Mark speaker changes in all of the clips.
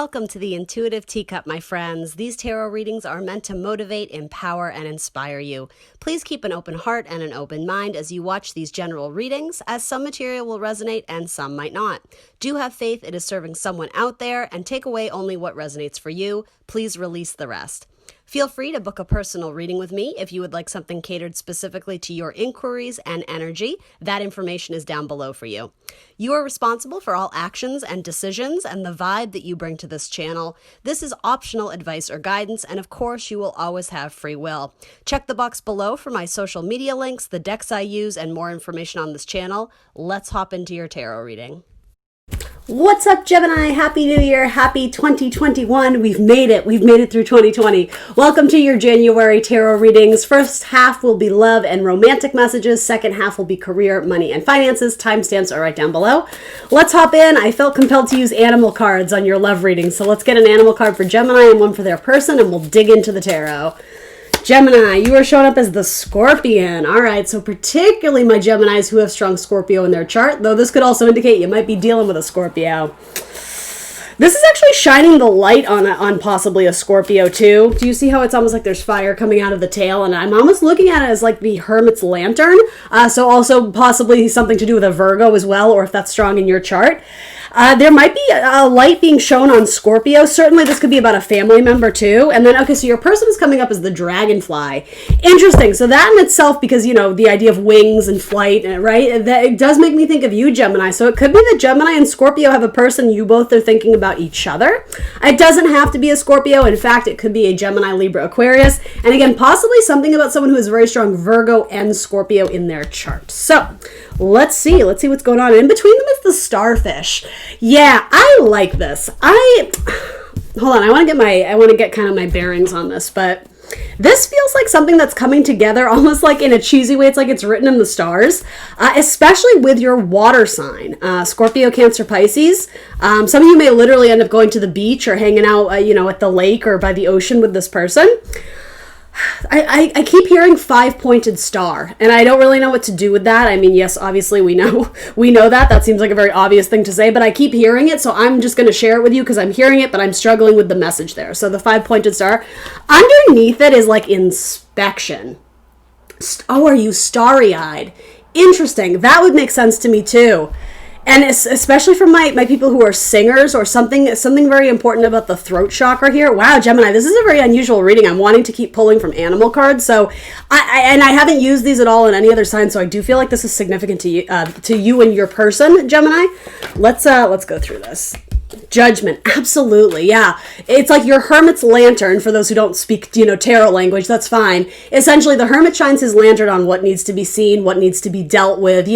Speaker 1: Welcome to the Intuitive Teacup, my friends. These tarot readings are meant to motivate, empower, and inspire you. Please keep an open heart and an open mind as you watch these general readings, as some material will resonate and some might not. Do have faith it is serving someone out there, and take away only what resonates for you. Please release the rest. Feel free to book a personal reading with me if you would like something catered specifically to your inquiries and energy. That information is down below for you. You are responsible for all actions and decisions and the vibe that you bring to this channel. This is optional advice or guidance, and of course, you will always have free will. Check the box below for my social media links, the decks I use, and more information on this channel. Let's hop into your tarot reading. What's up, Gemini? Happy New Year. Happy 2021. We've made it. We've made it through 2020. Welcome to your January tarot readings. First half will be love and romantic messages. Second half will be career, money, and finances. Timestamps are right down below. Let's hop in. I felt compelled to use animal cards on your love reading. So let's get an animal card for Gemini and one for their person, and we'll dig into the tarot. Gemini, you are showing up as the Scorpion. All right, so particularly my Geminis who have strong Scorpio in their chart, though this could also indicate you might be dealing with a Scorpio. This is actually shining the light on possibly a Scorpio too. Do you see how it's almost like there's fire coming out of the tail? And I'm almost looking at it as like the Hermit's Lantern. So also possibly something to do with a Virgo as well, or if that's strong in your chart. There might be a light being shown on Scorpio. Certainly this could be about a family member too. And then, okay, so your person is coming up as the dragonfly. Interesting. So that in itself, because, you know, the idea of wings and flight, right? That, it does make me think of you, Gemini. So it could be that Gemini and Scorpio have a person you both are thinking about each other. It doesn't have to be a Scorpio. In fact, it could be a Gemini, Libra, Aquarius. And again, possibly something about someone who is very strong Virgo and Scorpio in their chart. So let's see what's going on. In between them is the starfish. Yeah, I like this. Hold on, I want to get kind of my bearings on this, but this feels like something that's coming together almost like in a cheesy way. It's like it's written in the stars, especially with your water sign, Scorpio, Cancer, Pisces. Some of you may literally end up going to the beach or hanging out, at the lake or by the ocean with this person. I keep hearing 5-pointed star, and I don't really know what to do with that. I mean, yes, obviously we know that. That seems like a very obvious thing to say, but I keep hearing it, so I'm just going to share it with you because I'm hearing it, but I'm struggling with the message there. So the 5-pointed star, underneath it is like inspection. Oh, are you starry-eyed? Interesting. That would make sense to me too. And especially for my people who are singers, or something very important about the throat chakra here. Wow, Gemini, this is a very unusual reading. I'm wanting to keep pulling from animal cards. So I haven't used these at all in any other sign. So I do feel like this is significant to you and your person, Gemini. Let's go through this. Judgment, absolutely, yeah. It's like your Hermit's Lantern, for those who don't speak, tarot language, that's fine. Essentially, the Hermit shines his lantern on what needs to be seen, what needs to be dealt with,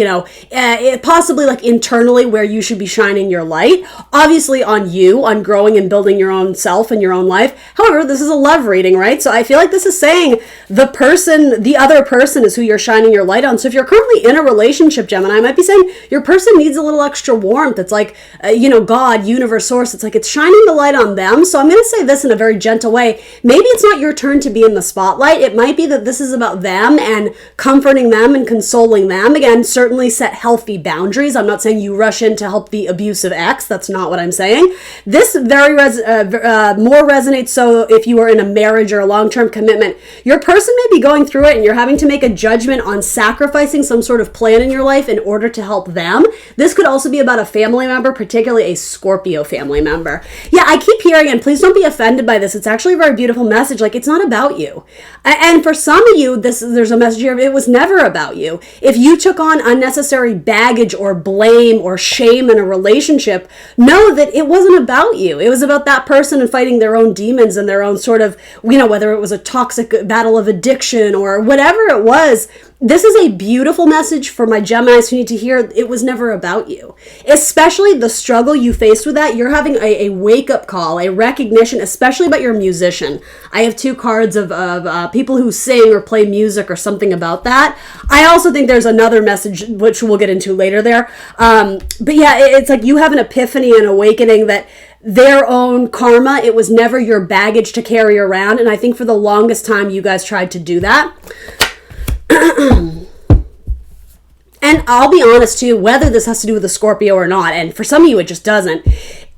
Speaker 1: possibly like internally where you should be shining your light. Obviously on you, on growing and building your own self and your own life. However, this is a love reading, right? So I feel like this is saying the other person is who you're shining your light on. So if you're currently in a relationship, Gemini, I might be saying your person needs a little extra warmth. It's like, God, universe, source, it's like it's shining the light on them. So I'm going to say this in a very gentle way. Maybe it's not your turn to be in the spotlight. It might be that this is about them and comforting them and consoling them. Again, certainly set healthy boundaries. I'm not saying you rush in to help the abusive ex. That's not what I'm saying. This very more resonates so if you are in a marriage or a long-term commitment. Your person may be going through it and you're having to make a judgment on sacrificing some sort of plan in your life in order to help them. This could also be about a family member, particularly a Scorpio family member. Yeah, I keep hearing, and please don't be offended by this, it's actually a very beautiful message, like it's not about you. And for some of you, there's a message here, it was never about you. If you took on unnecessary baggage or blame or shame in a relationship, know that it wasn't about you. It was about that person and fighting their own demons and their own sort of, whether it was a toxic battle of addiction or whatever it was. This is a beautiful message for my Geminis who need to hear it was never about you. Especially the struggle you faced with that. You're having a wake-up call, a recognition, especially about your musician. I have 2 cards of people who sing or play music or something about that. I also think there's another message, which we'll get into later there. But yeah, it's like you have an epiphany and awakening that their own karma, it was never your baggage to carry around. And I think for the longest time, you guys tried to do that. And I'll be honest too, whether this has to do with a Scorpio or not, and for some of you it just doesn't,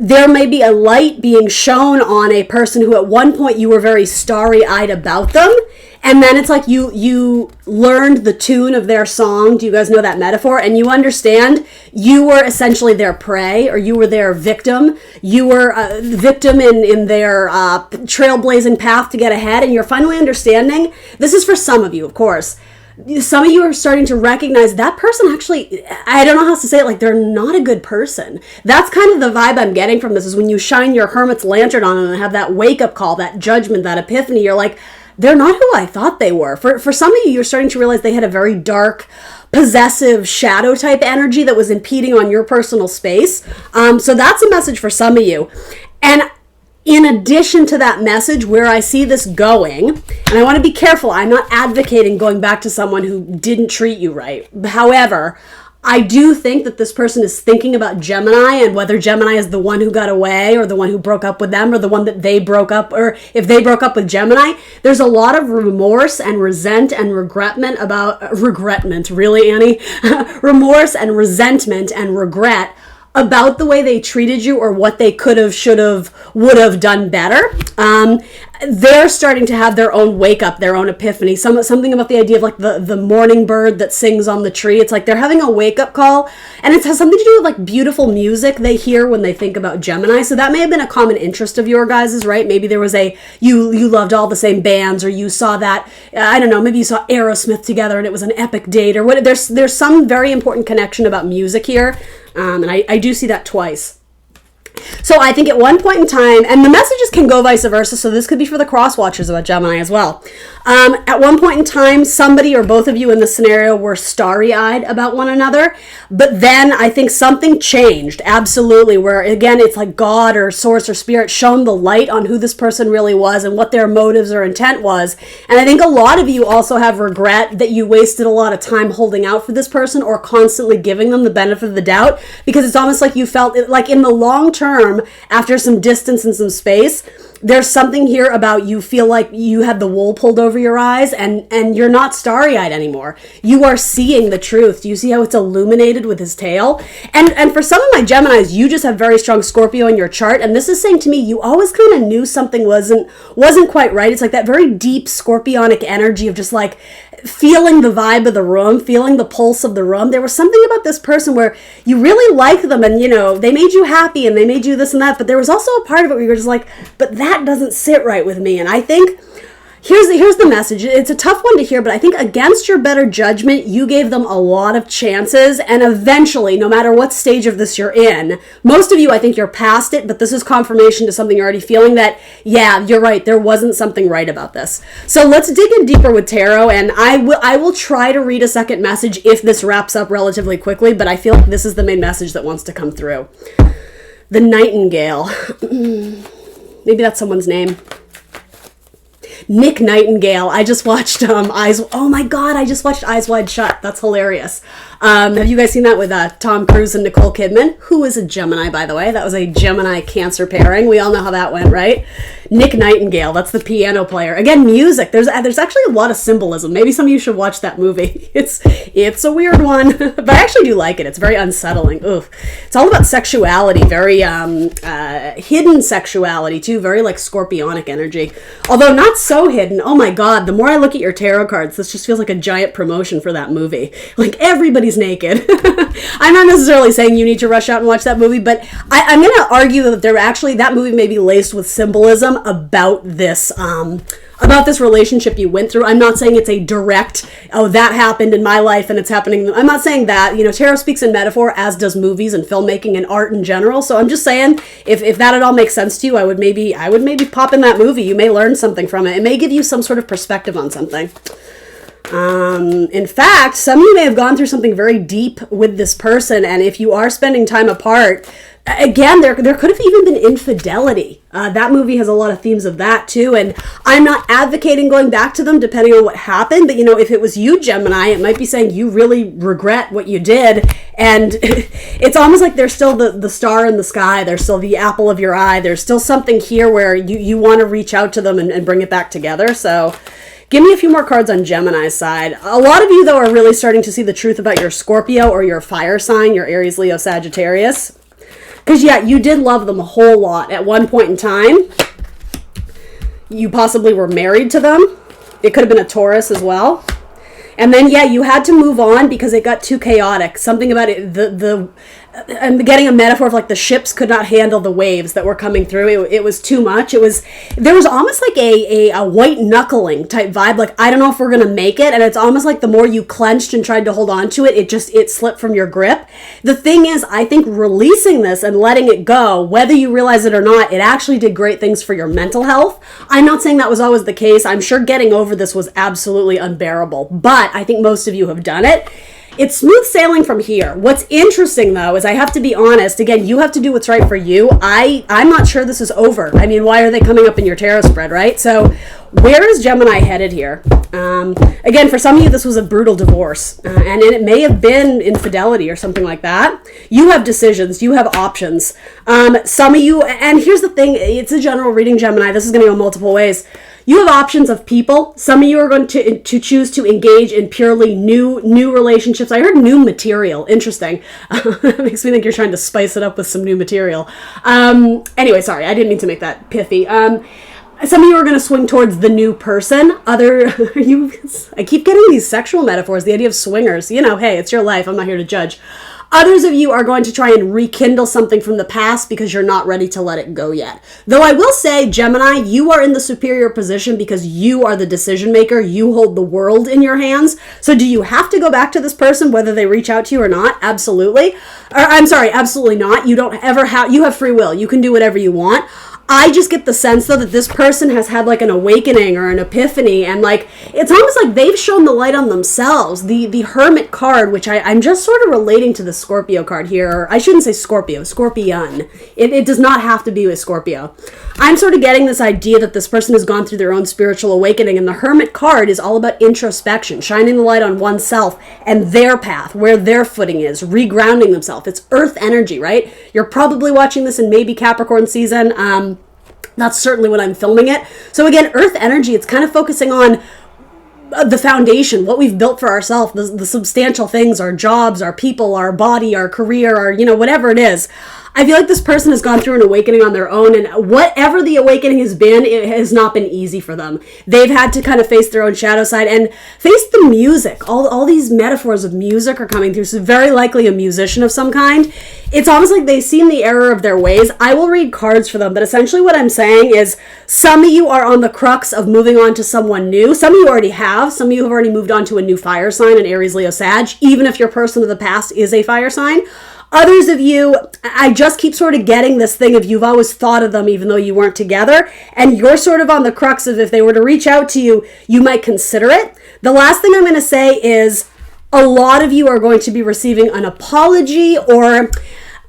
Speaker 1: there may be a light being shown on a person who at one point you were very starry-eyed about them, and then it's like you learned the tune of their song. Do you guys know that metaphor? And you understand you were essentially their prey, or you were their victim. You were a victim in their trailblazing path to get ahead, and you're finally understanding. This is for some of you, of course. Some of you are starting to recognize that person actually, I don't know how else to say it, like they're not a good person. That's kind of the vibe I'm getting from this, is when you shine your hermit's lantern on them and have that wake-up call, that judgment, that epiphany, you're like, they're not who I thought they were. For some of you, you're starting to realize they had a very dark, possessive, shadow type energy that was impeding on your personal space. So that's a message for some of you. And in addition to that message, where I see this going, and I want to be careful, I'm not advocating going back to someone who didn't treat you right. However, I do think that this person is thinking about Gemini, and whether Gemini is the one who got away, or the one who broke up with them, or the one that they broke up, or if they broke up with Gemini, there's a lot of remorse and resent and regretment about, really, Annie? Remorse and resentment and regret about the way they treated you, or what they could have, should have, would have done better. They're starting to have their own wake up, their own epiphany. Something about the idea of like the morning bird that sings on the tree. It's like they're having a wake up call, and it has something to do with like beautiful music they hear when they think about Gemini. So that may have been a common interest of your guys's, right? Maybe there was you loved all the same bands, or you saw that, I don't know, maybe you saw Aerosmith together and it was an epic date, or what. There's some very important connection about music here. And I do see that twice. So I think at one point in time, and the messages can go vice versa, so this could be for the cross watchers about Gemini as well. At one point in time, somebody or both of you in this scenario were starry-eyed about one another, but then I think something changed, absolutely, where again, it's like God or source or spirit shone the light on who this person really was and what their motives or intent was. And I think a lot of you also have regret that you wasted a lot of time holding out for this person, or constantly giving them the benefit of the doubt, because it's almost like you felt it, like in the long term, after some distance and some space, there's something here about you feel like you had the wool pulled over your eyes, and you're not starry-eyed anymore. You are seeing the truth. Do you see how it's illuminated with his tail? And for some of my Geminis, you just have very strong Scorpio in your chart, and this is saying to me, you always kind of knew something wasn't quite right. It's like that very deep scorpionic energy of just like feeling the vibe of the room, feeling the pulse of the room. There was something about this person where you really like them, and you know, they made you happy and they made you this and that, but there was also a part of it where you were just like, but that doesn't sit right with me. And I think here's the message. It's a tough one to hear, but I think against your better judgment, you gave them a lot of chances, and eventually, no matter what stage of this you're in, most of you, I think you're past it, but this is confirmation to something you're already feeling, that, yeah, you're right, there wasn't something right about this. So let's dig in deeper with tarot, and I will try to read a second message if this wraps up relatively quickly, but I feel like this is the main message that wants to come through. The Nightingale. Maybe that's someone's name. Nick Nightingale. I just watched oh my god, I just watched Eyes Wide Shut. That's hilarious. Have you guys seen that with Tom Cruise and Nicole Kidman, who is a Gemini, by the way? That was a Gemini Cancer pairing. We all know how that went, right? Nick Nightingale, that's the piano player. Again, music. There's actually a lot of symbolism. Maybe some of you should watch that movie. It's a weird one, but I actually do like it. It's very unsettling. Oof. It's all about sexuality, very hidden sexuality too, very like scorpionic energy. Although not so hidden. Oh my god, the more I look at your tarot cards, this just feels like a giant promotion for that movie. Like everybody's naked. I'm not necessarily saying you need to rush out and watch that movie, but I'm going to argue that that movie may be laced with symbolism about this relationship you went through. I'm not saying it's a direct, oh, that happened in my life and it's happening. I'm not saying that. You know, tarot speaks in metaphor, as does movies and filmmaking and art in general. So I'm just saying, if that at all makes sense to you, I would maybe pop in that movie. You may learn something from it. It may give you some sort of perspective on something. In fact, some of you may have gone through something very deep with this person, and if you are spending time apart, again, there could have even been infidelity. That movie has a lot of themes of that too, and I'm not advocating going back to them depending on what happened, but you know, if it was you, Gemini, it might be saying you really regret what you did, and it's almost like there's still the star in the sky, there's still the apple of your eye, there's still something here where you want to reach out to them and bring it back together. So give me a few more cards on Gemini's side. A lot of you, though, are really starting to see the truth about your Scorpio or your fire sign, your Aries, Leo, Sagittarius. Because, yeah, you did love them a whole lot at one point in time. You possibly were married to them. It could have been a Taurus as well. And then, yeah, you had to move on because it got too chaotic. Something about it, I'm getting a metaphor of like the ships could not handle the waves that were coming through. It was too much. There was almost like a white knuckling type vibe. Like, I don't know if we're going to make it. And it's almost like the more you clenched and tried to hold on to it, it slipped from your grip. The thing is, I think releasing this and letting it go, whether you realize it or not, it actually did great things for your mental health. I'm not saying that was always the case. I'm sure getting over this was absolutely unbearable, but I think most of you have done it. It's smooth sailing from here. What's interesting, though, is I have to be honest. Again, you have to do what's right for you. I'm not sure this is over. I mean, why are they coming up in your tarot spread, right? So where is Gemini headed here? Again, for some of you, this was a brutal divorce. And it may have been infidelity or something like that. You have decisions. You have options. Some of you, and here's the thing. It's a general reading, Gemini. This is going to go multiple ways. You have options of people. Some of you are going to choose to engage in purely new relationships. I heard new material. Interesting. That makes me think you're trying to spice it up with some new material. Anyway, sorry, I didn't mean to make that pithy. Some of you are going to swing towards the new person. I keep getting these sexual metaphors, the idea of swingers. You know, hey, it's your life. I'm not here to judge. Others of you are going to try and rekindle something from the past because you're not ready to let it go yet. Though I will say, Gemini, you are in the superior position because you are the decision maker. You hold the world in your hands. So do you have to go back to this person, whether they reach out to you or not? Absolutely. Absolutely not. You have free will. You can do whatever you want. I just get the sense, though, that this person has had like an awakening or an epiphany, and like it's almost like they've shown the light on themselves. The Hermit card, which I'm just sort of relating to the Scorpio card here. Or I shouldn't say Scorpio, Scorpion. It does not have to be with Scorpio. I'm sort of getting this idea that this person has gone through their own spiritual awakening, and the Hermit card is all about introspection, shining the light on oneself and their path, where their footing is, regrounding themselves. It's earth energy, right? You're probably watching this in maybe Capricorn season. That's certainly when I'm filming it. So again, earth energy, it's kind of focusing on the foundation, what we've built for ourselves, the substantial things, our jobs, our people, our body, our career, our, whatever it is. I feel like this person has gone through an awakening on their own, and whatever the awakening has been, it has not been easy for them. They've had to kind of face their own shadow side and face the music. All these metaphors of music are coming through, so very likely a musician of some kind. It's almost like they've seen the error of their ways. I will read cards for them, but essentially what I'm saying is some of you are on the crux of moving on to someone new. Some of you already have. Some of you have already moved on to a new fire sign, an Aries, Leo, Sag, even if your person of the past is a fire sign. Others of you, I just keep sort of getting this thing of you've always thought of them even though you weren't together, and you're sort of on the crux of if they were to reach out to you, you might consider it. The last thing I'm going to say is a lot of you are going to be receiving an apology, or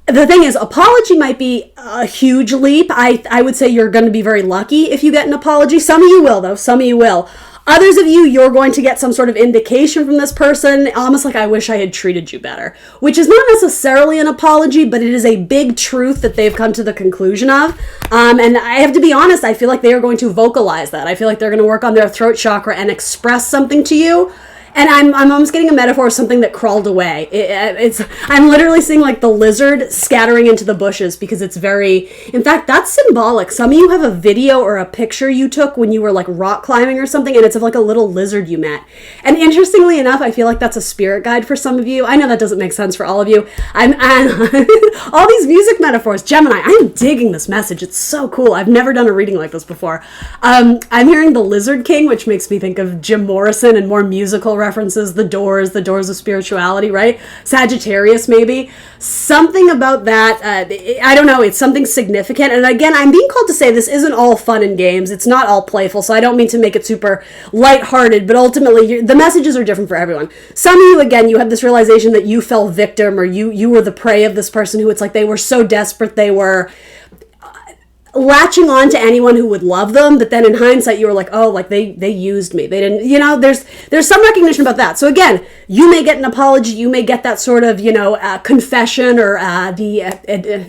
Speaker 1: the thing is, apology might be a huge leap. I would say you're going to be very lucky if you get an apology. Some of you will, though. Some of you will. Others of you, you're going to get some sort of indication from this person, almost like, I wish I had treated you better, which is not necessarily an apology, but it is a big truth that they've come to the conclusion of. And I have to be honest, I feel like they are going to vocalize that. I feel like they're going to work on their throat chakra and express something to you. And I'm almost getting a metaphor of something that crawled away. I'm literally seeing like the lizard scattering into the bushes because it's very, in fact, that's symbolic. Some of you have a video or a picture you took when you were like rock climbing or something, and it's of like a little lizard you met. And interestingly enough, I feel like that's a spirit guide for some of you. I know that doesn't make sense for all of you. All these music metaphors. Gemini, I'm digging this message. It's so cool. I've never done a reading like this before. I'm hearing the Lizard King, which makes me think of Jim Morrison and more musical references, the doors of spirituality, right? Sagittarius, maybe. Something about that, I don't know, it's something significant. And again, I'm being called to say this isn't all fun and games. It's not all playful, so I don't mean to make it super lighthearted, but ultimately, the messages are different for everyone. Some of you, again, you have this realization that you fell victim, or you were the prey of this person who it's like they were so desperate, they were latching on to anyone who would love them, but then in hindsight you were like, oh, like they used me, they didn't, there's some recognition about that. So again, you may get an apology, you may get that sort of confession, or the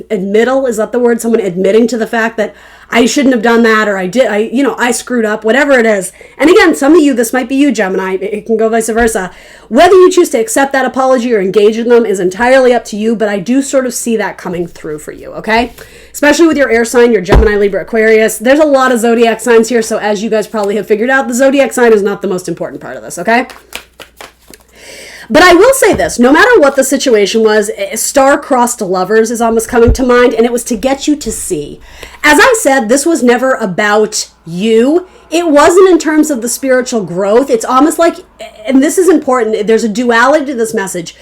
Speaker 1: admittal, is that the word, someone admitting to the fact that I shouldn't have done that, or I screwed up, whatever it is. And again, some of you, this might be you, Gemini, it can go vice versa. Whether you choose to accept that apology or engage in them is entirely up to you, but I do sort of see that coming through for you, okay? Especially with your air sign, your Gemini, Libra, Aquarius. There's a lot of zodiac signs here, so as you guys probably have figured out, the zodiac sign is not the most important part of this, okay? But I will say this, no matter what the situation was, star-crossed lovers is almost coming to mind, and it was to get you to see. As I said, this was never about you. It wasn't in terms of the spiritual growth. It's almost like, and this is important, there's a duality to this message.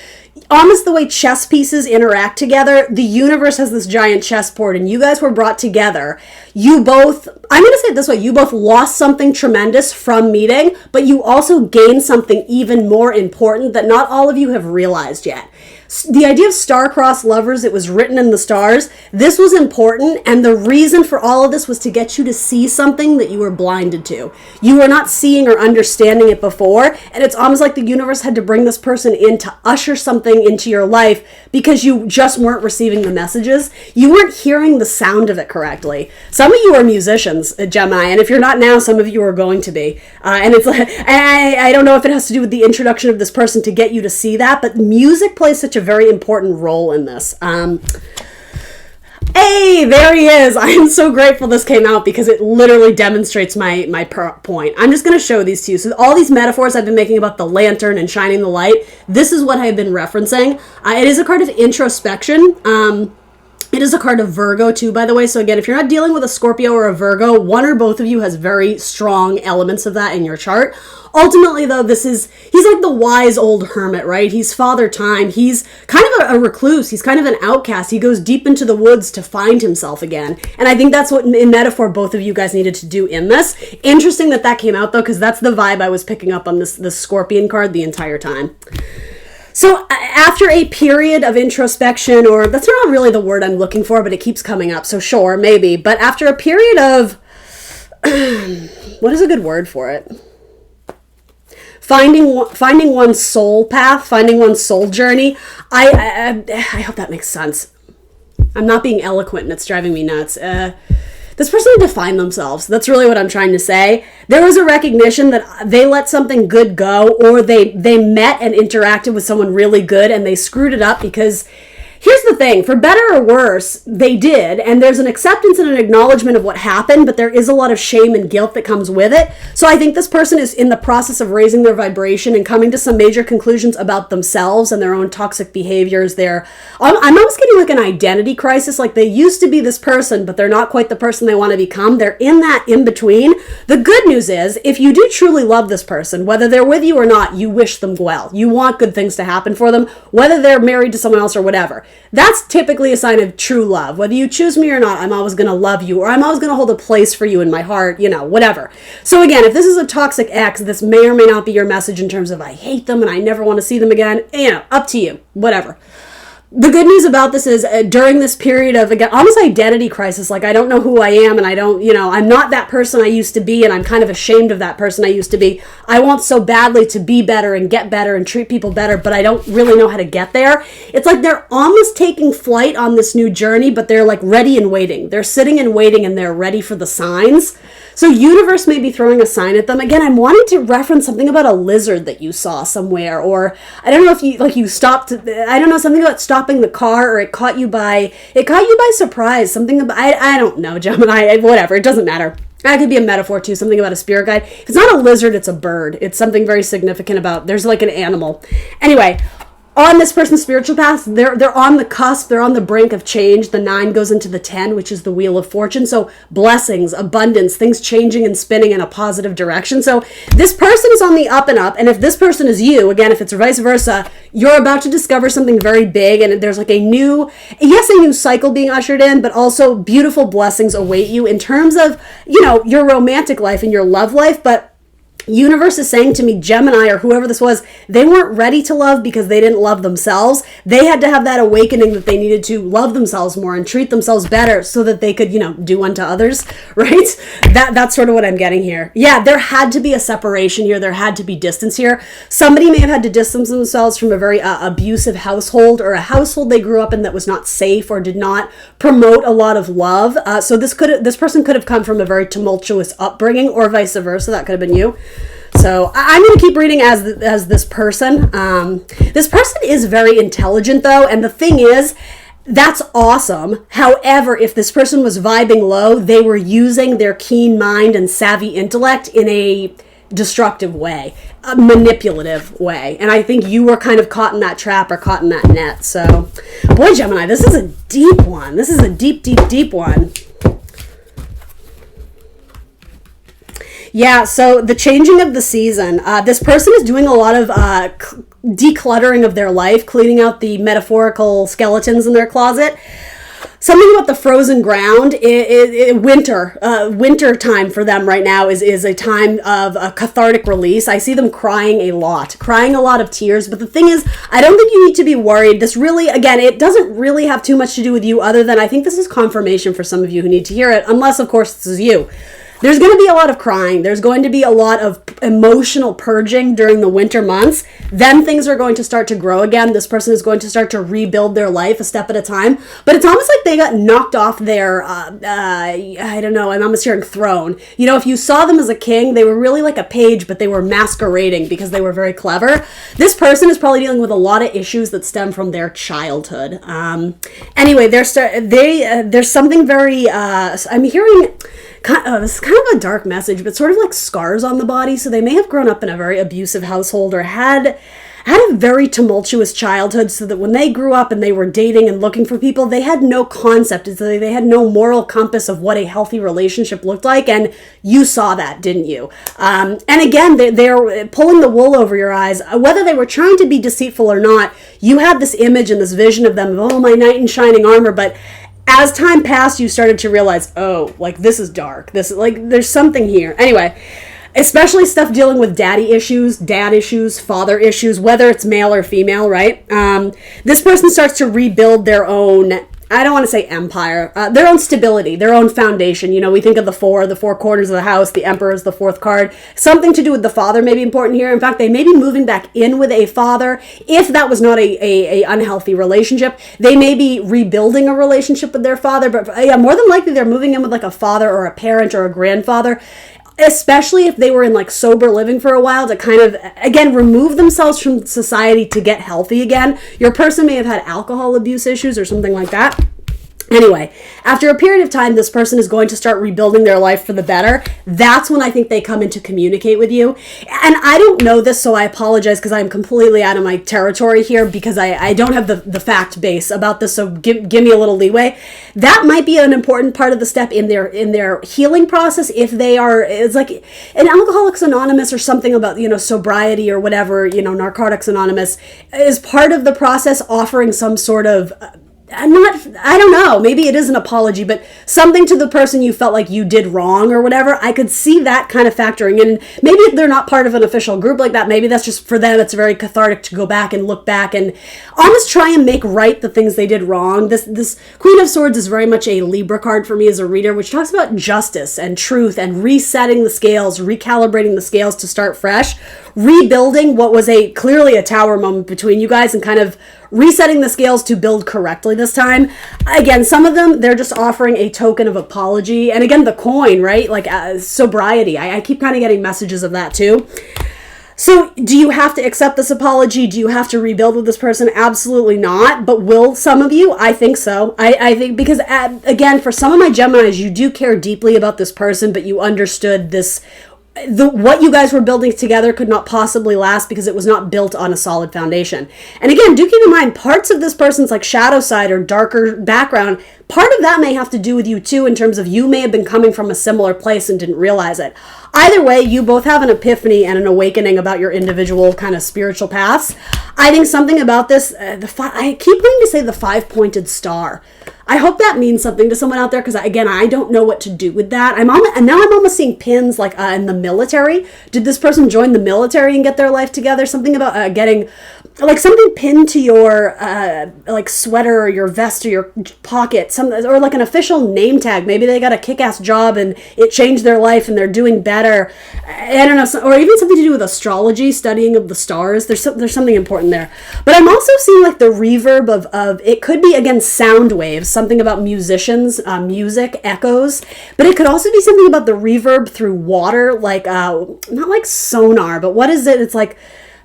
Speaker 1: Almost the way chess pieces interact together, the universe has this giant chessboard, and you guys were brought together. You both, I'm going to say it this way, you both lost something tremendous from meeting, but you also gained something even more important that not all of you have realized yet. The idea of star-crossed lovers, it was written in the stars. This was important, and the reason for all of this was to get you to see something that you were blinded to. You were not seeing or understanding it before, and it's almost like the universe had to bring this person in to usher something into your life because you just weren't receiving the messages. You weren't hearing the sound of it correctly. Some of you are musicians, Gemini, and if you're not now, some of you are going to be. And it's like, I don't know if it has to do with the introduction of this person to get you to see that, but music plays such a very important role in this. Hey, there he is. I am so grateful this came out because it literally demonstrates my point. I'm just going to show these to you. So all these metaphors I've been making about the lantern and shining the light, this is what I've been referencing. It is a card of introspection. It is a card of Virgo too, by the way. So again, if you're not dealing with a Scorpio or a Virgo, one or both of you has very strong elements of that in your chart. Ultimately, though, he's like the wise old hermit, right? He's Father Time. He's kind of a recluse. He's kind of an outcast. He goes deep into the woods to find himself again. And I think that's what, in metaphor, both of you guys needed to do in this. Interesting that came out, though, because that's the vibe I was picking up on this Scorpion card the entire time. So after a period of introspection, or that's not really the word I'm looking for, but it keeps coming up, so sure, maybe. But after a period of, what is a good word for it? Finding one's soul path, finding one's soul journey. I hope that makes sense. I'm not being eloquent and it's driving me nuts. This person had to find themselves. That's really what I'm trying to say. There was a recognition that they let something good go, or they met and interacted with someone really good and they screwed it up because here's the thing, for better or worse, they did, and there's an acceptance and an acknowledgement of what happened, but there is a lot of shame and guilt that comes with it. So I think this person is in the process of raising their vibration and coming to some major conclusions about themselves and their own toxic behaviors. I'm almost getting like an identity crisis, like they used to be this person, but they're not quite the person they want to become. They're in that in-between. The good news is, if you do truly love this person, whether they're with you or not, you wish them well. You want good things to happen for them, whether they're married to someone else or whatever. That's typically a sign of true love. Whether you choose me or not, I'm always going to love you, or I'm always going to hold a place for you in my heart, whatever. So again, if this is a toxic ex, this may or may not be your message in terms of I hate them and I never want to see them again. Up to you, whatever. The good news about this is during this period of, again, almost identity crisis, like I don't know who I am and I don't, I'm not that person I used to be and I'm kind of ashamed of that person I used to be. I want so badly to be better and get better and treat people better, but I don't really know how to get there. It's like they're almost taking flight on this new journey, but they're like ready and waiting. They're sitting and waiting and they're ready for the signs. So universe may be throwing a sign at them. Again, I'm wanting to reference something about a lizard that you saw somewhere, or I don't know if you stopped, I don't know, something about stopping the car, or it caught you by surprise, something about, I don't know, Gemini, whatever, it doesn't matter. That could be a metaphor too, something about a spirit guide. If it's not a lizard, it's a bird. It's something very significant about, there's like an animal. Anyway, on this person's spiritual path, they're on the cusp, they're on the brink of change. The 9 goes into the 10, which is the wheel of fortune. So blessings, abundance, things changing and spinning in a positive direction. So this person is on the up and up. And if this person is you, again, if it's vice versa, you're about to discover something very big. And there's like a new cycle being ushered in, but also beautiful blessings await you in terms of, your romantic life and your love life. But Universe is saying to me, Gemini or whoever this was, they weren't ready to love because they didn't love themselves. They had to have that awakening that they needed to love themselves more and treat themselves better so that they could, do unto others, right? That's sort of what I'm getting here. Yeah, there had to be a separation here. There had to be distance here. Somebody may have had to distance themselves from a very abusive household, or a household they grew up in that was not safe or did not promote a lot of love. So this person could have come from a very tumultuous upbringing, or vice versa. That could have been you. So I'm going to keep reading as this person. This person is very intelligent, though, and the thing is, that's awesome. However, if this person was vibing low, they were using their keen mind and savvy intellect in a destructive way, a manipulative way. And I think you were kind of caught in that trap or caught in that net. So, boy, Gemini, this is a deep one. This is a deep, deep, deep one. Yeah, so the changing of the season. This person is doing a lot of decluttering of their life, cleaning out the metaphorical skeletons in their closet. Something about the frozen ground. Winter time for them right now is a time of a cathartic release. I see them crying a lot of tears. But the thing is, I don't think you need to be worried. This really, again, it doesn't really have too much to do with you, other than I think this is confirmation for some of you who need to hear it, unless, of course, this is you. There's going to be a lot of crying. There's going to be a lot of emotional purging during the winter months. Then things are going to start to grow again. This person is going to start to rebuild their life a step at a time. But it's almost like they got knocked off their, I don't know, I'm almost hearing throne. If you saw them as a king, they were really like a page, but they were masquerading because they were very clever. This person is probably dealing with a lot of issues that stem from their childhood. Anyway, there's something very, I'm hearing... this is kind of a dark message, but sort of like scars on the body. So they may have grown up in a very abusive household, or had a very tumultuous childhood, so that when they grew up and they were dating and looking for people, they had no concept. They had no moral compass of what a healthy relationship looked like. And you saw that, didn't you? And again, they're pulling the wool over your eyes. Whether they were trying to be deceitful or not, you had this image and this vision of them, oh, my knight in shining armor. But as time passed, you started to realize, oh, like, this is dark. This is like, there's something here. Anyway, especially stuff dealing with dad issues, father issues, whether it's male or female, right? This person starts to rebuild their own, I don't want to say empire, their own stability, their own foundation. We think of the four corners of the house. The Emperor is the fourth card. Something to do with the father may be important here. In fact, they may be moving back in with a father. If that was not a unhealthy relationship, they may be rebuilding a relationship with their father. But yeah, more than likely, they're moving in with like a father or a parent or a grandfather, especially if they were in like sober living for a while, to kind of, again, remove themselves from society to get healthy again. Your person may have had alcohol abuse issues or something like that. Anyway, after a period of time, this person is going to start rebuilding their life for the better. That's when I think they come in to communicate with you. And I don't know this, so I apologize, because I'm completely out of my territory here, because I don't have the fact base about this, so give me a little leeway. That might be an important part of the step in their healing process. If they are, it's like an Alcoholics Anonymous or something about, sobriety or whatever, Narcotics Anonymous is part of the process, offering some sort of... I don't know, maybe it is an apology, but something to the person you felt like you did wrong or whatever. I could see that kind of factoring in. Maybe if they're not part of an official group like that, maybe that's just for them, it's very cathartic to go back and look back and almost try and make right the things they did wrong. This Queen of Swords is very much a Libra card for me as a reader, which talks about justice and truth and resetting the scales, recalibrating the scales to start fresh, rebuilding what was clearly a tower moment between you guys, and kind of resetting the scales to build correctly this time. Again, some of them, they're just offering a token of apology. And again, the coin, right? Like sobriety. I keep kind of getting messages of that too. So do you have to accept this apology? Do you have to rebuild with this person? Absolutely not. But will some of you? I think so. I think because, again, for some of my Geminis, you do care deeply about this person, but you understood what you guys were building together could not possibly last because it was not built on a solid foundation. And again, do keep in mind, parts of this person's like shadow side or darker background, part of that may have to do with you too, in terms of you may have been coming from a similar place and didn't realize it. Either way, you both have an epiphany and an awakening about your individual kind of spiritual paths. I think something about this, I keep wanting to say the 5-pointed star. I hope that means something to someone out there, because again, I don't know what to do with that. And now I'm almost seeing pins like in the military. Did this person join the military and get their life together? Something about getting like something pinned to your like sweater or your vest or your pocket, or like an official name tag. Maybe they got a kick-ass job and it changed their life and they're doing better. I don't know, or even something to do with astrology, studying of the stars. There's something important there. But I'm also seeing like the reverb of it could be, again, sound waves, something about musicians, music, echoes, but it could also be something about the reverb through water, like not like sonar, but what is it? It's like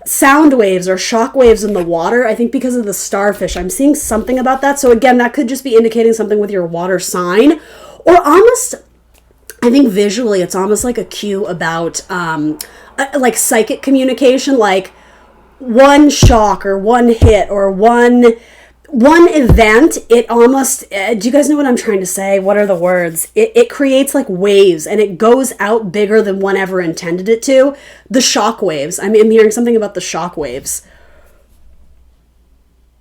Speaker 1: sound waves or shock waves in the water. I think because of the starfish, I'm seeing something about that. So again, that could just be indicating something with your water sign, or almost, I think visually, it's almost like a cue about like psychic communication, like one shock or one hit or one event. It almost, do you guys know what I'm trying to say? What are the words? It creates like waves, and it goes out bigger than one ever intended it to. The shock waves. I'm hearing something about the shock waves.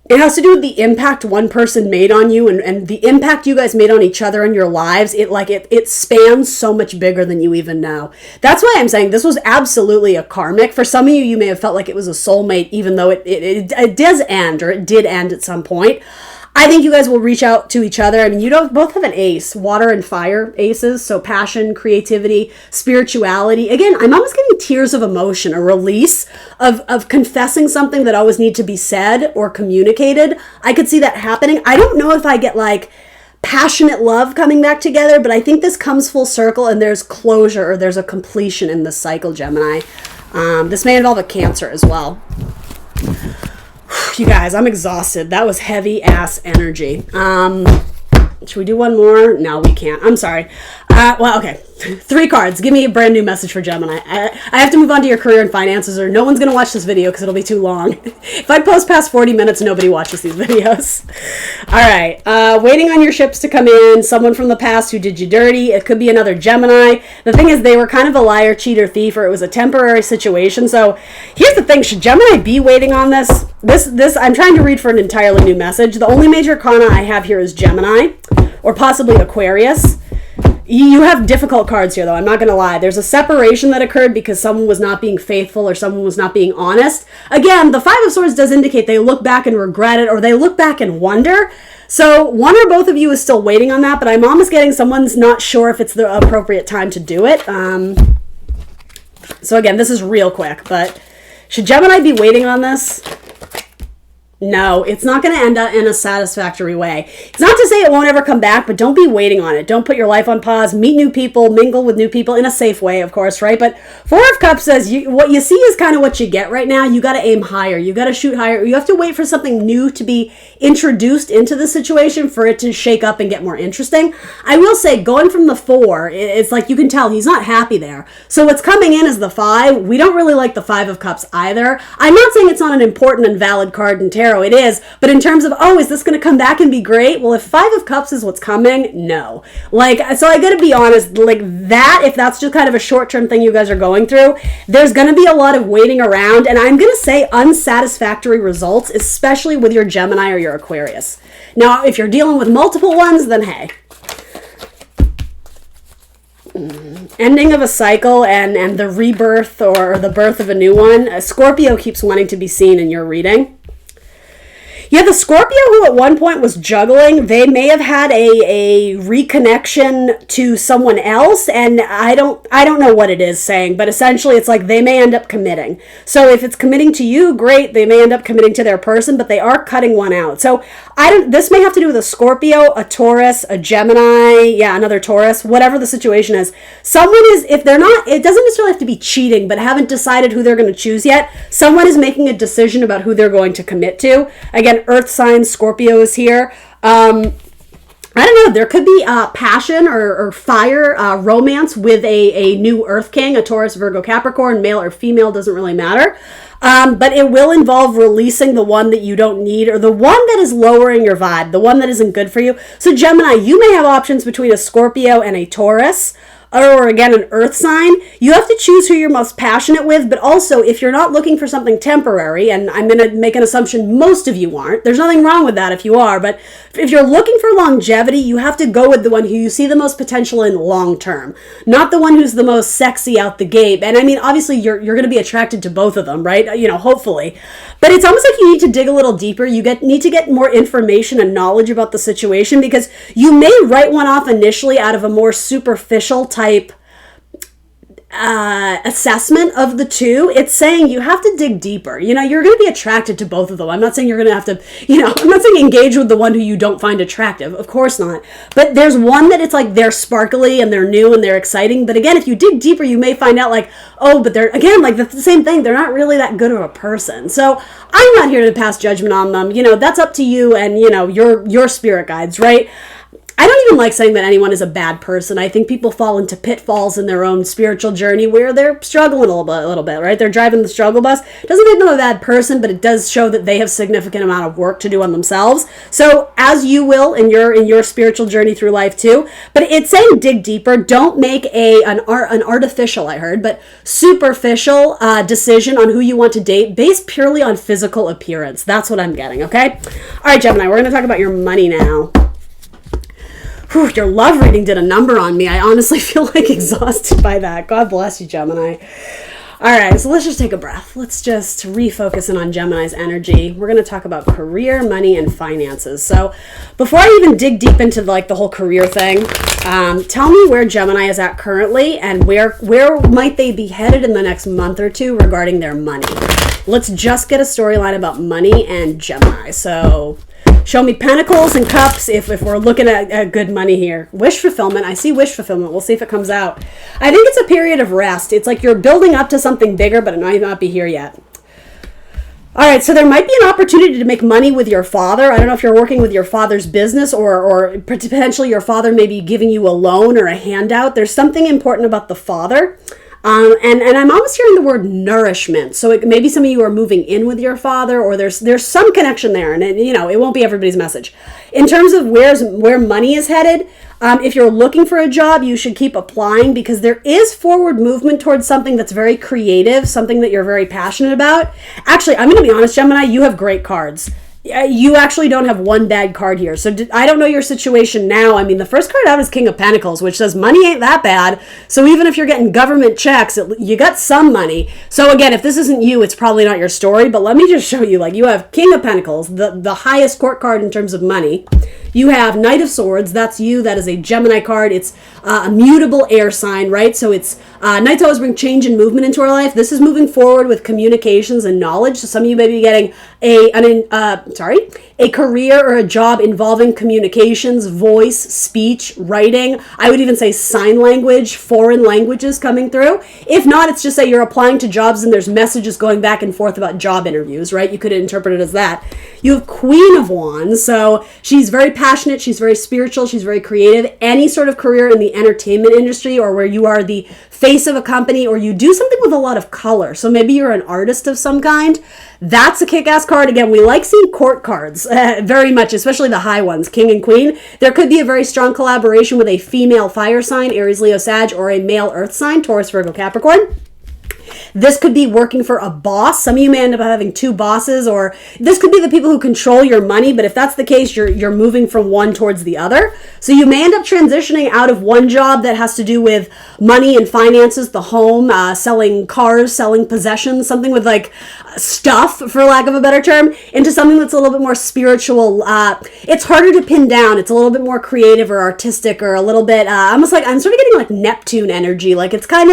Speaker 1: It has to do with the impact one person made on you, and the impact you guys made on each other in your lives. It spans so much bigger than you even know. That's why I'm saying this was absolutely a karmic. For some of you, you may have felt like it was a soulmate, even though it does end, or it did end at some point. I think you guys will reach out to each other. I mean, you both have an ace, water and fire aces. So passion, creativity, spirituality. Again, I'm almost getting tears of emotion, a release of confessing something that always need to be said or communicated. I could see that happening. I don't know if I get like passionate love coming back together, but I think this comes full circle and there's closure, or there's a completion in this cycle, Gemini. This may involve a Cancer as well. You guys, I'm exhausted. That was heavy ass energy. Should we do one more? No, we can't. I'm sorry. Well, okay. 3 cards. Give me a brand new message for Gemini. I have to move on to your career and finances, or no one's going to watch this video because it'll be too long. If I post past 40 minutes, nobody watches these videos. All right. Waiting on your ships to come in. Someone from the past who did you dirty. It could be another Gemini. The thing is, they were kind of a liar, cheater, thief, or it was a temporary situation. So here's the thing. Should Gemini be waiting on this? This I'm trying to read for an entirely new message. The only major arcana I have here is Gemini, or possibly Aquarius. You have difficult cards here, though. I'm not going to lie. There's a separation that occurred because someone was not being faithful or someone was not being honest. Again, the 5 of Swords does indicate they look back and regret it, or they look back and wonder. So one or both of you is still waiting on that, but I'm almost getting someone's not sure if it's the appropriate time to do it. So again, this is real quick, but should Gemini be waiting on this? No, it's not going to end up in a satisfactory way. It's not to say it won't ever come back, but don't be waiting on it. Don't put your life on pause. Meet new people, mingle with new people in a safe way, of course, right? But 4 of Cups says what you see is kind of what you get right now. You got to aim higher. You got to shoot higher. You have to wait for something new to be introduced into the situation for it to shake up and get more interesting. I will say, going from the 4, it's like you can tell he's not happy there. So what's coming in is the 5. We don't really like the 5 of Cups either. I'm not saying it's not an important and valid card in tarot. It is, but in terms of, is this going to come back and be great? Well, if 5 of Cups is what's coming, no. Like, so I gotta be honest, like that, if that's just kind of a short-term thing you guys are going through, there's going to be a lot of waiting around, and I'm going to say unsatisfactory results, especially with your Gemini or your Aquarius. Now, if you're dealing with multiple ones, then hey. Ending of a cycle and the rebirth or the birth of a new one. Scorpio keeps wanting to be seen in your reading. Yeah, the Scorpio who at one point was juggling, they may have had a reconnection to someone else, and I don't know what it is saying, but essentially it's like they may end up committing. So if it's committing to you, great, they may end up committing to their person, but they are cutting one out. So this may have to do with a Scorpio, a Taurus, a Gemini, another Taurus, whatever the situation is. Someone is, if they're not, it doesn't necessarily have to be cheating, but haven't decided who they're going to choose yet. Someone is making a decision about who they're going to commit to. Again, Earth sign Scorpio is here. I don't know. There could be passion or fire, romance with a new Earth King, a Taurus, Virgo, Capricorn, male or female, doesn't really matter. But it will involve releasing the one that you don't need, or the one that is lowering your vibe, the one that isn't good for you. So Gemini, you may have options between a Scorpio and a Taurus, or again, an earth sign, you have to choose who you're most passionate with. But also, if you're not looking for something temporary, and I'm going to make an assumption most of you aren't, there's nothing wrong with that if you are, but if you're looking for longevity, you have to go with the one who you see the most potential in long term, not the one who's the most sexy out the gate. And I mean, obviously, you're going to be attracted to both of them, right? You know, hopefully. But it's almost like you need to dig a little deeper. You need to get more information and knowledge about the situation, because you may write one off initially out of a more superficial type assessment of the two. It's saying you have to dig deeper. You know, you're going to be attracted to both of them. I'm not saying you're going to have to, you know, I'm not saying engage with the one who you don't find attractive. Of course not. But there's one that it's like they're sparkly and they're new and they're exciting. But again, if you dig deeper, you may find out like, oh, but they're, again, like the same thing. They're not really that good of a person. So I'm not here to pass judgment on them. You know, that's up to you and, you know, your spirit guides, right? I don't even like saying that anyone is a bad person. I think people fall into pitfalls in their own spiritual journey where they're struggling a little bit, right? They're driving the struggle bus. It doesn't make them a bad person, but it does show that they have significant amount of work to do on themselves. So as you will in your spiritual journey through life too, but it's saying dig deeper. Don't make an artificial, I heard, but superficial decision on who you want to date based purely on physical appearance. That's what I'm getting, okay? All right, Gemini, we're going to talk about your money now. Whew, your love reading did a number on me. I honestly feel like exhausted by that. God bless you, Gemini. All right, so let's just take a breath. Let's just refocus in on Gemini's energy. We're going to talk about career, money, and finances. So before I even dig deep into like the whole career thing, tell me where Gemini is at currently and where might they be headed in the next month or two regarding their money. Let's just get a storyline about money and Gemini. So show me pentacles and cups if we're looking at good money here. Wish fulfillment. I see wish fulfillment. We'll see if it comes out. I think it's a period of rest. It's like you're building up to something bigger, but it might not be here yet. All right, so there might be an opportunity to make money with your father. I don't know if you're working with your father's business or potentially your father may be giving you a loan or a handout. There's something important about the father. And I'm almost hearing the word nourishment. So it, maybe some of you are moving in with your father, or there's some connection there, and it won't be everybody's message. In terms of where money is headed, if you're looking for a job, you should keep applying because there is forward movement towards something that's very creative, something that you're very passionate about. Actually, I'm going to be honest, Gemini, you have great cards. You actually don't have one bad card here. So I don't know your situation now. I mean, the first card out is King of Pentacles, which says money ain't that bad. So even if you're getting government checks, you got some money. So again, if this isn't you, it's probably not your story. But let me just show you, like you have King of Pentacles, the highest court card in terms of money. You have Knight of Swords. That's you. That is a Gemini card. It's a mutable air sign, right? So it's Knights always bring change and movement into our life. This is moving forward with communications and knowledge. So some of you may be getting a career or a job involving communications, voice, speech, writing. I would even say sign language, foreign languages coming through. If not, it's just that you're applying to jobs and there's messages going back and forth about job interviews, right? You could interpret it as that. You have Queen of Wands. So she's very passionate. She's very spiritual. She's very creative. Any sort of career in the entertainment industry or where you are the face of a company or you do something with a lot of color. So maybe you're an artist of some kind. That's a kick-ass card. Again, we like seeing court cards very much, especially the high ones, King and Queen. There could be a very strong collaboration with a female fire sign, Aries, Leo, Sag, or a male earth sign, Taurus, Virgo, Capricorn. This could be working for a boss. Some of you may end up having two bosses, or this could be the people who control your money. But if that's the case, you're moving from one towards the other. So you may end up transitioning out of one job that has to do with money and finances, the home, selling cars, selling possessions, something with like stuff, for lack of a better term, into something that's a little bit more spiritual. It's harder to pin down. It's a little bit more creative or artistic, or a little bit almost like I'm sort of getting like Neptune energy. Like it's like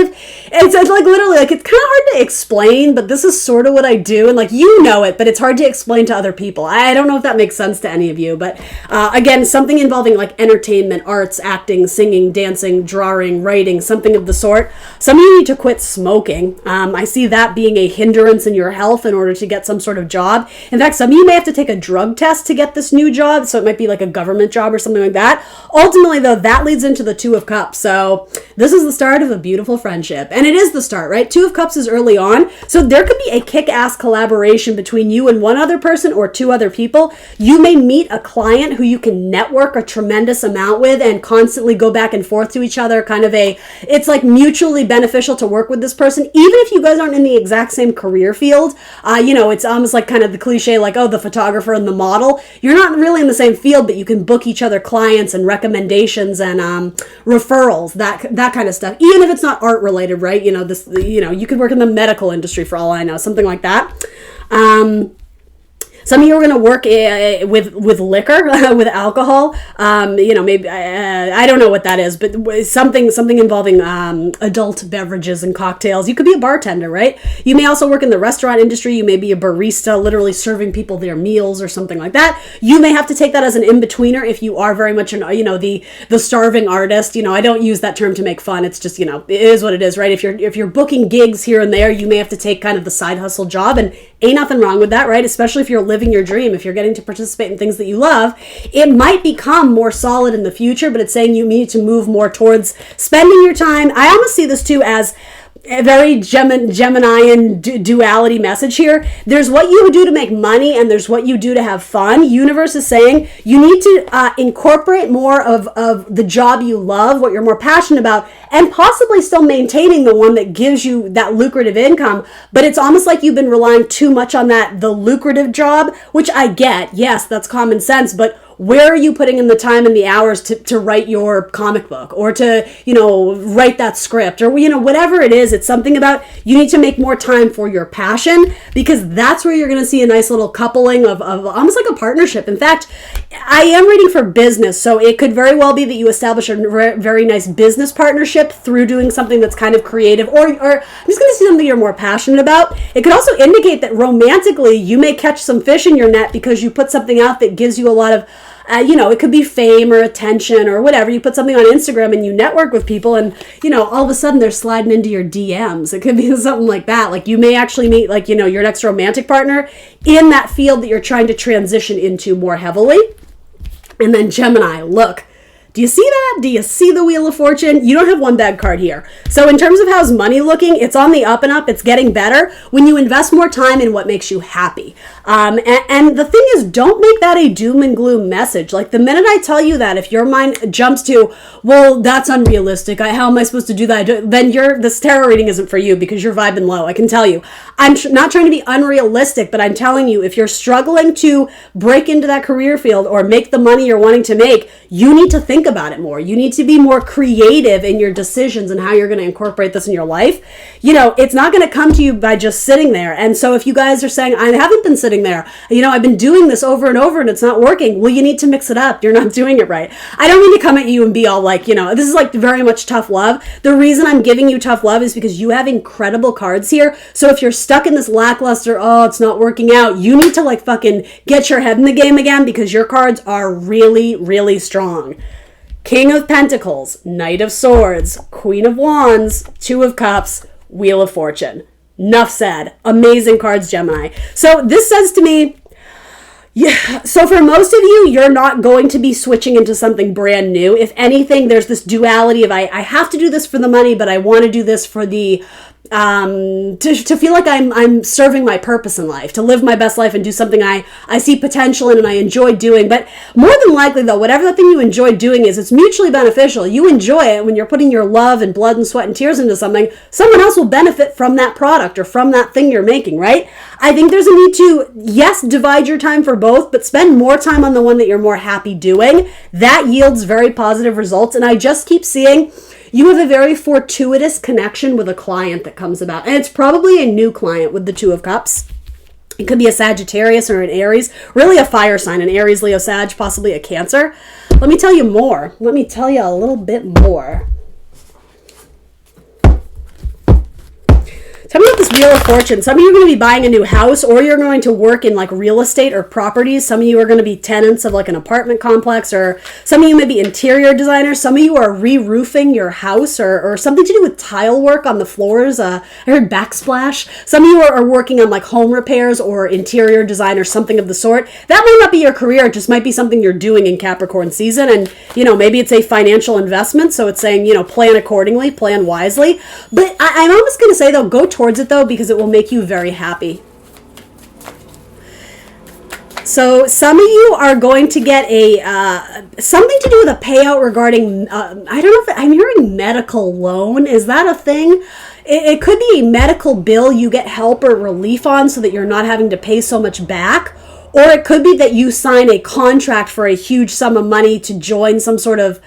Speaker 1: literally like it's kind of hard to explain, but this is sort of what I do, and like you know it, but it's hard to explain to other people. I don't know if that makes sense to any of you, but again, something involving like entertainment, arts, acting, singing, dancing, drawing, writing, something of the sort. Some of you need to quit smoking. I see that being a hindrance in your health. yourself in order to get some sort of job. In fact, some of you may have to take a drug test to get this new job, so it might be like a government job or something like that. Ultimately, though, that leads into the Two of Cups. So this is the start of a beautiful friendship. And it is the start, right? Two of Cups is early on. So there could be a kick-ass collaboration between you and one other person or two other people. You may meet a client who you can network a tremendous amount with and constantly go back and forth to each other. It's like mutually beneficial to work with this person, even if you guys aren't in the exact same career field. It's almost like kind of the cliche, like, oh, the photographer and the model. You're not really in the same field, but you can book each other clients and recommendations and referrals, that kind of stuff. Even if it's not art related, right? You could work in the medical industry for all I know, something like that. Some of you are going to work with liquor, with alcohol. Maybe I don't know what that is, but something involving adult beverages and cocktails. You could be a bartender, right? You may also work in the restaurant industry. You may be a barista, literally serving people their meals or something like that. You may have to take that as an in-betweener if you are very much the starving artist. I don't use that term to make fun. It's just, it is what it is, right? If you're booking gigs here and there, you may have to take kind of the side hustle job, and ain't nothing wrong with that, right? Especially if you're living your dream, if you're getting to participate in things that you love. It might become more solid in the future, but it's saying you need to move more towards spending your time. I almost see this too as a very Geminian duality message here. There's what you do to make money and there's what you do to have fun. Universe is saying you need to incorporate more of the job you love, what you're more passionate about, and possibly still maintaining the one that gives you that lucrative income. But it's almost like you've been relying too much on the lucrative job, which I get. Yes, that's common sense, but where are you putting in the time and the hours to write your comic book or to, write that script or, whatever it is? It's something about you need to make more time for your passion, because that's where you're going to see a nice little coupling of almost like a partnership. In fact, I am reading for business, so it could very well be that you establish a very nice business partnership through doing something that's kind of creative, or I'm just going to see something you're more passionate about. It could also indicate that romantically you may catch some fish in your net because you put something out that gives you a lot of it could be fame or attention or whatever. You put something on Instagram and you network with people and, all of a sudden they're sliding into your DMs. It could be something like that. Like you may actually meet your next romantic partner in that field that you're trying to transition into more heavily. And then Gemini, look. Do you see that? Do you see the Wheel of Fortune? You don't have one bad card here. So in terms of how's money looking, it's on the up and up. It's getting better when you invest more time in what makes you happy. And the thing is, don't make that a doom and gloom message. Like the minute I tell you that, if your mind jumps to, well, that's unrealistic. How am I supposed to do that? Then this tarot reading isn't for you because you're vibing low. I can tell you. I'm not trying to be unrealistic, but I'm telling you, if you're struggling to break into that career field or make the money you're wanting to make, you need to think about it more. You need to be more creative in your decisions and how you're going to incorporate this in your life. It's not going to come to you by just sitting there. And so if you guys are saying, I haven't been sitting there, I've been doing this over and over and it's not working. Well, you need to mix it up. You're not doing it right. I don't mean to come at you and be all like, this is like very much tough love. The reason I'm giving you tough love is because you have incredible cards here. So if you're stuck in this lackluster, oh, it's not working out, you need to fucking get your head in the game again, because your cards are really, really strong. King of Pentacles, Knight of Swords, Queen of Wands, Two of Cups, Wheel of Fortune. Enough said. Amazing cards, Gemini. So this says to me, so for most of you, you're not going to be switching into something brand new. If anything, there's this duality of I have to do this for the money, but I want to do this for the to feel like I'm serving my purpose in life, to live my best life and do something I see potential in and I enjoy doing. But more than likely, though, whatever the thing you enjoy doing is, it's mutually beneficial. You enjoy it when you're putting your love and blood and sweat and tears into something. Someone else will benefit from that product or from that thing you're making, right? I think there's a need to, yes, divide your time for both, but spend more time on the one that you're more happy doing. That yields very positive results. And I just keep seeing you have a very fortuitous connection with a client that comes about. And it's probably a new client with the Two of Cups. It could be a Sagittarius or an Aries, really a fire sign, an Aries, Leo, Sag, possibly a Cancer. Let me tell you more. Let me tell you a little bit more. Tell me about this Wheel of Fortune. Some of you are going to be buying a new house, or you're going to work in like real estate or properties. Some of you are going to be tenants of like an apartment complex, or some of you may be interior designers. Some of you are re-roofing your house, or something to do with tile work on the floors. I heard backsplash. Some of you are working on like home repairs or interior design or something of the sort. That might not be your career. It just might be something you're doing in Capricorn season. And, maybe it's a financial investment. So it's saying, plan accordingly, plan wisely. But I'm almost going to say, though, go towards it, though, because it will make you very happy. So some of you are going to get something to do with a payout regarding, I don't know if I'm hearing medical loan. Is that a thing? It could be a medical bill you get help or relief on so that you're not having to pay so much back. Or it could be that you sign a contract for a huge sum of money to join some sort of,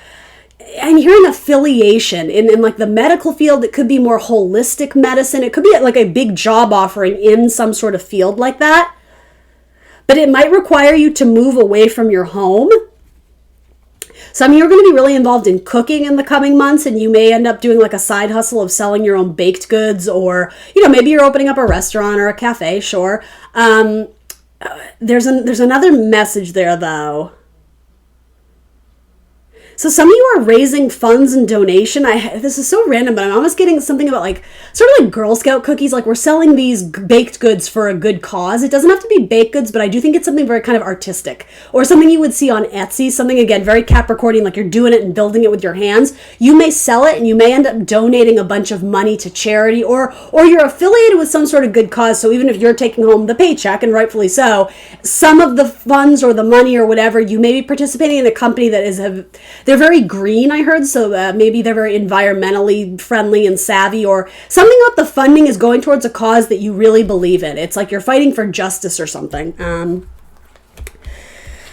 Speaker 1: I'm hearing affiliation in like the medical field. It could be more holistic medicine. It could be like a big job offering in some sort of field like that. But it might require you to move away from your home. Some of you are going to be really involved in cooking in the coming months, and you may end up doing like a side hustle of selling your own baked goods, or, maybe you're opening up a restaurant or a cafe, sure. There's another message there, though. So some of you are raising funds and donation. This is so random, but I'm almost getting something about like sort of like Girl Scout cookies. Like we're selling these baked goods for a good cause. It doesn't have to be baked goods, but I do think it's something very kind of artistic, or something you would see on Etsy. Something, again, very Capricornian, like you're doing it and building it with your hands. You may sell it and you may end up donating a bunch of money to charity, or you're affiliated with some sort of good cause. So even if you're taking home the paycheck, and rightfully so, some of the funds or the money or whatever, you may be participating in a company that is they're very green, I heard, so maybe they're very environmentally friendly and savvy, or something about the funding is going towards a cause that you really believe in. It's like you're fighting for justice or something.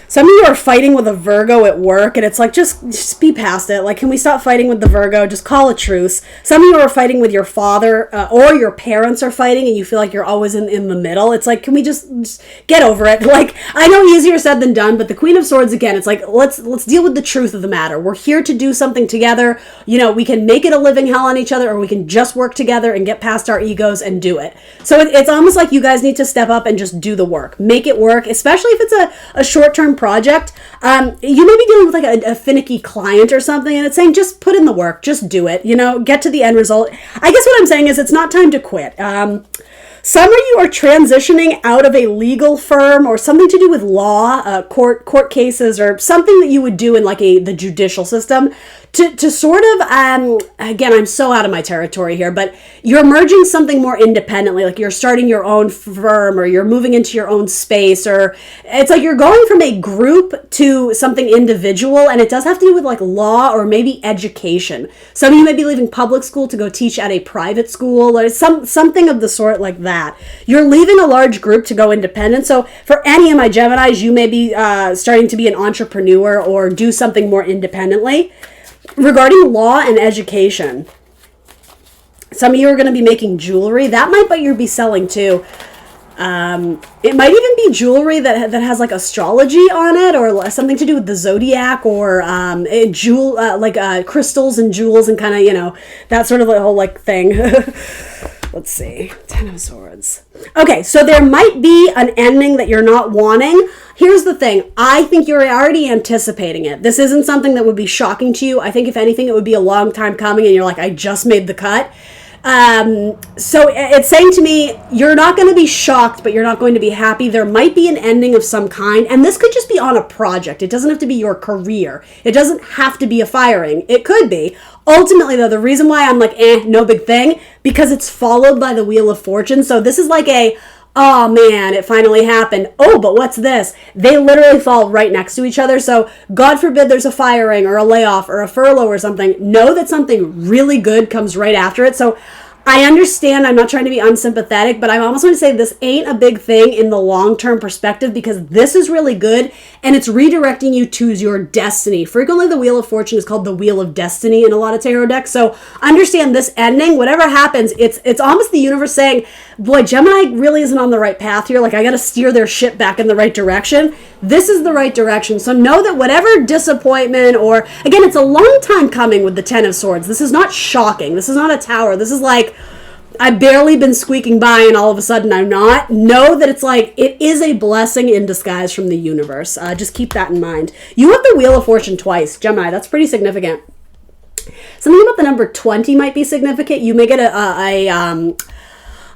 Speaker 1: Some of you are fighting with a Virgo at work, and it's like, just be past it. Like, can we stop fighting with the Virgo? Just call a truce. Some of you are fighting with your father, or your parents are fighting, and you feel like you're always in the middle. It's like, can we just get over it? Like, I know easier said than done, but the Queen of Swords, again, it's like, let's deal with the truth of the matter. We're here to do something together. We can make it a living hell on each other, or we can just work together and get past our egos and do it. So it's almost like you guys need to step up and just do the work. Make it work, especially if it's a short-term project. You may be dealing with like a finicky client or something, and it's saying just put in the work, just do it, get to the end result. I guess what I'm saying is it's not time to quit. Some of you are transitioning out of a legal firm or something to do with law, court cases, or something that you would do in like the judicial system to sort of, again, I'm so out of my territory here, but you're merging something more independently, like you're starting your own firm, or you're moving into your own space, or it's like you're going from a group to something individual, and it does have to do with like law or maybe education. Some of you may be leaving public school to go teach at a private school, or something of the sort like that. You're leaving a large group to go independent. So for any of my Geminis, you may be starting to be an entrepreneur or do something more independently. Regarding law and education, some of you are going to be making jewelry. That might be selling too. It might even be jewelry that has like astrology on it, or something to do with the zodiac, or crystals and jewels and kind of, that sort of a whole like thing. Let's see. 10 of Swords. Okay, so there might be an ending that you're not wanting. Here's the thing. I think you're already anticipating it. This isn't something that would be shocking to you. I think if anything, it would be a long time coming, and you're like, I just made the cut. So it's saying to me, you're not going to be shocked, but you're not going to be happy. There might be an ending of some kind, and this could just be on a project. It doesn't have to be your career. It doesn't have to be a firing. It could be. Ultimately, though, the reason why I'm like, no big thing, because it's followed by the Wheel of Fortune. So this is like oh man, it finally happened. Oh, but what's this? They literally fall right next to each other. So God forbid there's a firing or a layoff or a furlough or something. Know that something really good comes right after it. So I understand, I'm not trying to be unsympathetic, but I'm almost going to say this ain't a big thing in the long-term perspective, because this is really good, and it's redirecting you to your destiny. Frequently, the Wheel of Fortune is called the Wheel of Destiny in a lot of tarot decks, so understand this ending, whatever happens, it's almost the universe saying, boy, Gemini really isn't on the right path here, like I got to steer their ship back in the right direction. This is the right direction, so know that whatever disappointment, or, again, it's a long time coming with the 10 of Swords. This is not shocking. This is not a tower. This is like, I've barely been squeaking by and all of a sudden I'm not. Know that it's like, it is a blessing in disguise from the universe. Just keep that in mind. You have the Wheel of Fortune twice, Gemini. That's pretty significant. Something about the number 20 might be significant. You may get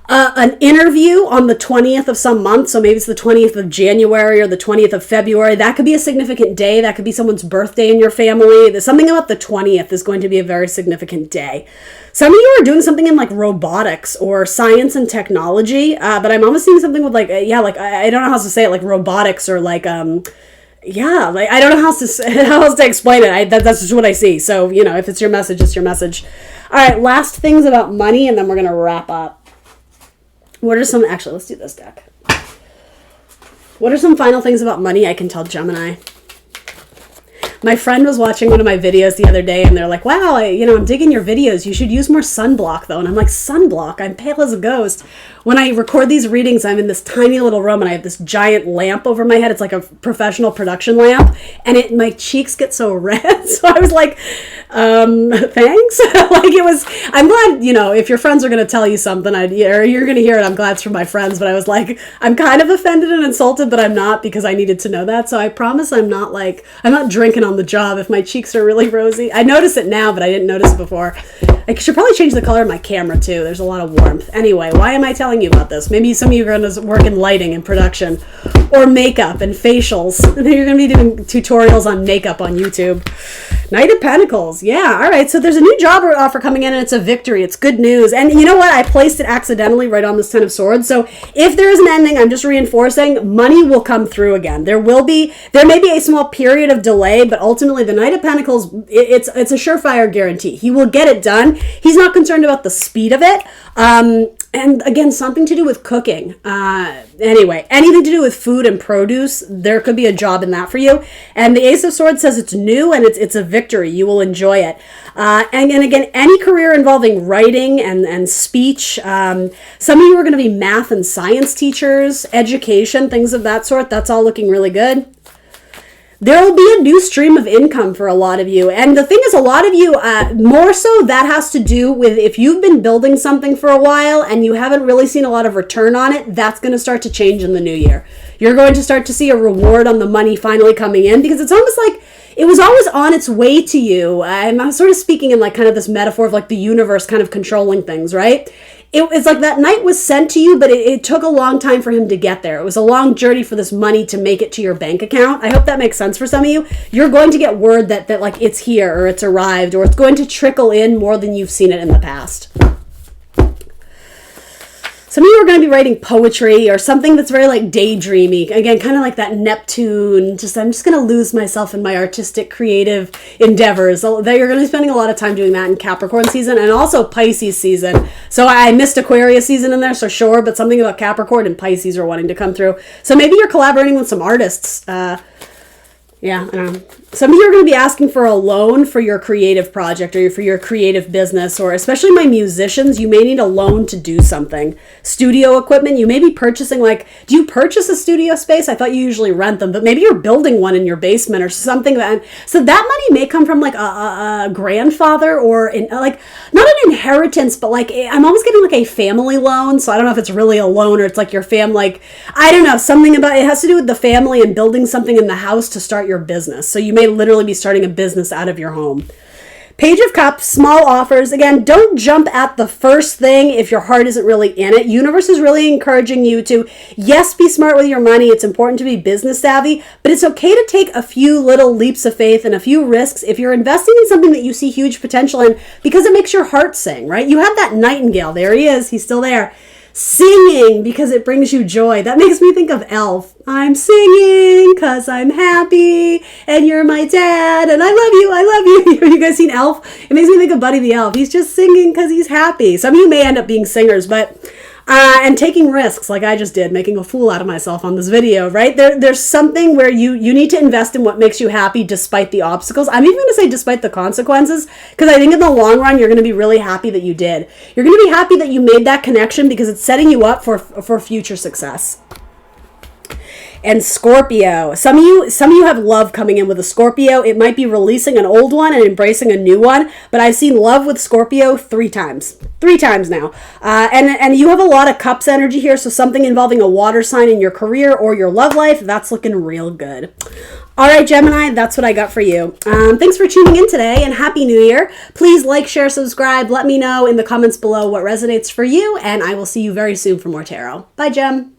Speaker 1: an interview on the 20th of some month. So maybe it's the 20th of January or the 20th of February. That could be a significant day. That could be someone's birthday in your family. There's something about the 20th is going to be a very significant day. Some of you are doing something in like robotics or science and technology, but I'm almost seeing something with like, I don't know how else to say it, like robotics or like, I don't know how else to explain it. That's just what I see. So, if it's your message, it's your message. All right, last things about money, and then we're going to wrap up. Let's do this deck. What are some final things about money I can tell Gemini? My friend was watching one of my videos the other day and they're like, wow, I'm digging your videos. You should use more sunblock though. And I'm like, sunblock? I'm pale as a ghost. When I record these readings, I'm in this tiny little room and I have this giant lamp over my head. It's like a professional production lamp and my cheeks get so red. So I was like, thanks. I'm glad, if your friends are going to tell you something or you're going to hear it, I'm glad it's from my friends. But I was like, I'm kind of offended and insulted, but I'm not because I needed to know that. So I promise I'm not drinking on the job if my cheeks are really rosy. I notice it now, but I didn't notice it before. I should probably change the color of my camera too. There's a lot of warmth. Anyway, why am I telling you about this? Maybe some of you are going to work in lighting and production or makeup and facials. You're going to be doing tutorials on makeup on YouTube. Knight of Pentacles. Yeah. All right. So there's a new job offer coming in and it's a victory. It's good news. And you know what? I placed it accidentally right on this Ten of Swords. So if there is an ending, I'm just reinforcing money will come through again. There may be a small period of delay, but ultimately the Knight of Pentacles, it's a surefire guarantee. He will get it done. He's not concerned about the speed of it. And again, something to do with cooking. Anyway, anything to do with food and produce, there could be a job in that for you. And the Ace of Swords says it's new and it's a victory. You will enjoy it. And again, any career involving writing and speech. Some of you are going to be math and science teachers, education, things of that sort. That's all looking really good. There will be a new stream of income for a lot of you. And the thing is, a lot of you, more so that has to do with if you've been building something for a while and you haven't really seen a lot of return on it, that's going to start to change in the new year. You're going to start to see a reward on the money finally coming in because it's almost like it was always on its way to you. I'm sort of speaking in like kind of this metaphor of like the universe kind of controlling things, right? It's like that night was sent to you, but it took a long time for him to get there. It was a long journey for this money to make it to your bank account. I hope that makes sense for some of you. You're going to get word that like it's here or it's arrived or it's going to trickle in more than you've seen it in the past. Some of you are going to be writing poetry or something that's very like daydreamy. Again, kind of like that Neptune. I'm just going to lose myself in my artistic, creative endeavors. So that you're going to be spending a lot of time doing that in Capricorn season and also Pisces season. So I missed Aquarius season in there, so sure, but something about Capricorn and Pisces are wanting to come through. So maybe you're collaborating with some artists. Some of you are going to be asking for a loan for your creative project or for your creative business, or especially my musicians, you may need a loan to do something. Studio equipment, you may be purchasing, do you purchase a studio space? I thought you usually rent them, but maybe you're building one in your basement or something. So that money may come from a grandfather or not an inheritance, but I'm almost getting a family loan. So I don't know if it's really a loan or it's like your family, I don't know, something about it has to do with the family and building something in the house to start your business. So you may literally be starting a business out of your home. Page of Cups, small offers. Again, don't jump at the first thing if your heart isn't really in it. Universe is really encouraging you to, yes, be smart with your money. It's important to be business savvy, but it's okay to take a few little leaps of faith and a few risks if you're investing in something that you see huge potential in because it makes your heart sing, right? You have that nightingale. There he is. He's still there. Singing because it brings you joy. That makes me think of Elf. I'm singing because I'm happy and you're my dad and I love you, I love you. Have you guys seen Elf? It makes me think of Buddy the Elf. He's just singing because he's happy. Some of you may end up being singers, but and taking risks like I just did, making a fool out of myself on this video, right? There's something where you need to invest in what makes you happy despite the obstacles. I'm even going to say despite the consequences, because I think in the long run, you're going to be really happy that you did. You're going to be happy that you made that connection because it's setting you up for future success.
Speaker 2: and Scorpio. Some of you have love coming in with a Scorpio. It might be releasing an old one and embracing a new one, but I've seen love with Scorpio 3 times. 3 times now. And you have a lot of cups energy here, so something involving a water sign in your career or your love life, that's looking real good. All right, Gemini, that's what I got for you. Thanks for tuning in today, and Happy New Year. Please like, share, subscribe. Let me know in the comments below what resonates for you, and I will see you very soon for more tarot. Bye, Gem.